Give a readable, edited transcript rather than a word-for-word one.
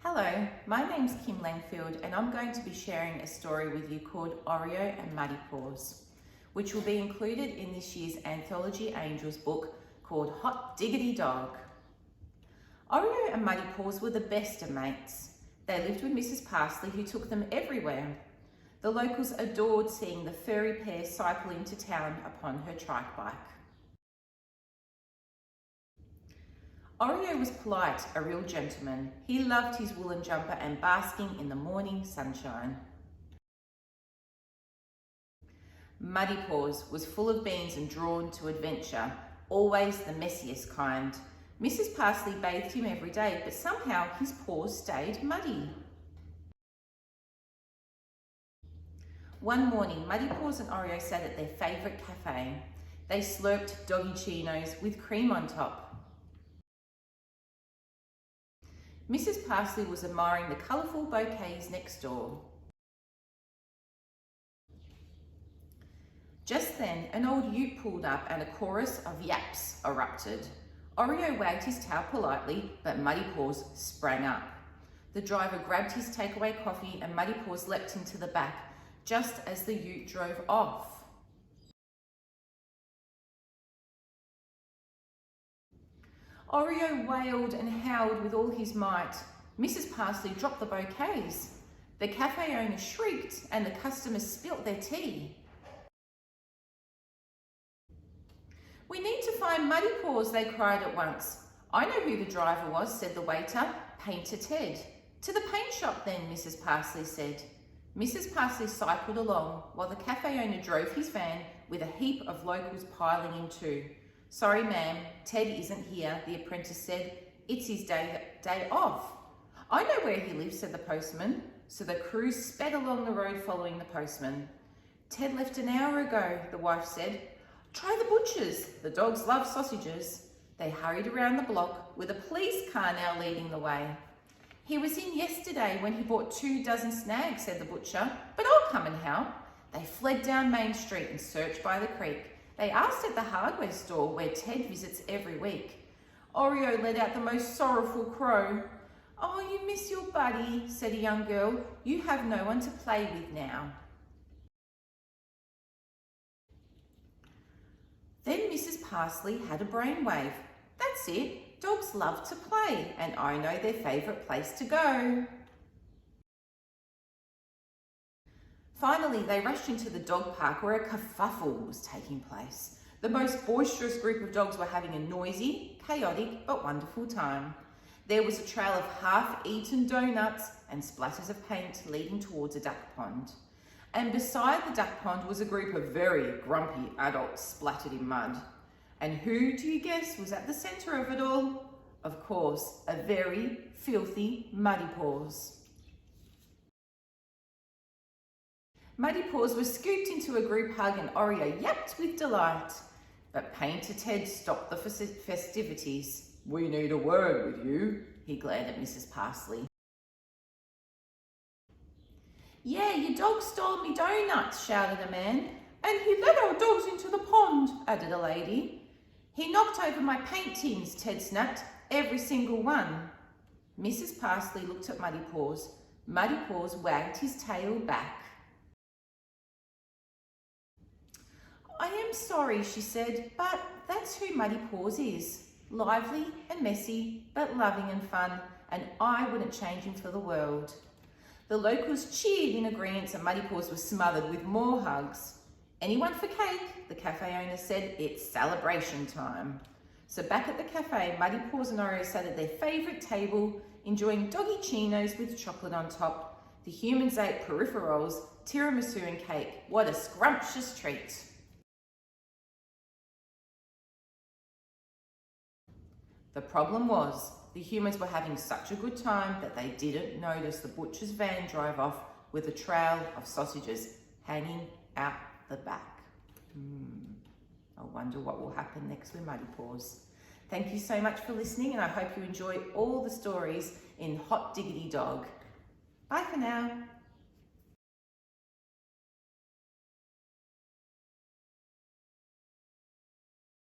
Hello, my name's Kym Langfield and I'm going to be sharing a story with you called Oreo and Muddy Paws, which will be included in this year's Anthology Angels book called Hot Diggity Dog. Oreo and Muddy Paws were the best of mates. They lived with Mrs. Parsley, who took them everywhere. The locals adored seeing the furry pair cycle into town upon her trike bike. Oreo was polite, a real gentleman. He loved his woolen jumper and basking in the morning sunshine. Muddy Paws was full of beans and drawn to adventure, always the messiest kind. Mrs. Parsley bathed him every day, but somehow his paws stayed muddy. One morning, Muddy Paws and Oreo sat at their favourite cafe. They slurped doggy chinos with cream on top. Mrs. Parsley was admiring the colourful bouquets next door. Just then, an old ute pulled up and a chorus of yaps erupted. Oreo wagged his tail politely, but Muddy Paws sprang up. The driver grabbed his takeaway coffee and Muddy Paws leapt into the back, just as the ute drove off. Oreo wailed and howled with all his might. Mrs. Parsley dropped the bouquets. The cafe owner shrieked and the customers spilt their tea. "We need to find Muddy Paws," they cried at once. "I know who the driver was," said the waiter, Painter Ted. "To the paint shop then," Mrs. Parsley said. Mrs. Parsley cycled along while the cafe owner drove his van with a heap of locals piling in too. "Sorry, ma'am, Ted isn't here," the apprentice said. "It's his day off." "I know where he lives," said the postman. So the crew sped along the road following the postman. "Ted left an hour ago," the wife said. "Try the butcher's. The dogs love sausages." They hurried around the block with a police car now leading the way. "He was in yesterday when he bought 24 snags," said the butcher, "but I'll come and help." They fled down Main Street and searched by the creek. They asked at the hardware store where Ted visits every week. Oreo let out the most sorrowful crow. "Oh, you miss your buddy," said a young girl. "You have no one to play with now." Then Mrs. Parsley had a brainwave. "That's it. Dogs love to play, and I know their favourite place to go." Finally, they rushed into the dog park where a kerfuffle was taking place. The most boisterous group of dogs were having a noisy, chaotic, but wonderful time. There was a trail of half-eaten donuts and splatters of paint leading towards a duck pond. And beside the duck pond was a group of very grumpy adults splattered in mud. And who do you guess was at the centre of it all? Of course, a very filthy Muddy Paws. Muddy Paws was scooped into a group hug and Oreo yapped with delight. But Painter Ted stopped the festivities. "We need a word with you," he glared at Mrs. Parsley. "Yeah, your dog stole me donuts," shouted a man. "And he let our dogs into the pond," added a lady. "He knocked over my paint tins," Ted snapped. "Every single one." Mrs. Parsley looked at Muddy Paws. Muddy Paws wagged his tail back. "I am sorry," she said, "but that's who Muddy Paws is. Lively and messy, but loving and fun, and I wouldn't change him for the world." The locals cheered in agreement and Muddy Paws was smothered with more hugs. "Anyone for cake?" the cafe owner said. "It's celebration time." So back at the cafe, Muddy Paws and Oreo sat at their favourite table, enjoying doggy chinos with chocolate on top. The humans ate peripherals, tiramisu and cake. What a scrumptious treat. The problem was, the humans were having such a good time that they didn't notice the butcher's van drive off with a trail of sausages hanging out the back. I wonder what will happen next with Muddy Paws. Thank you so much for listening, and I hope you enjoy all the stories in Hot Diggity Dog. Bye for now.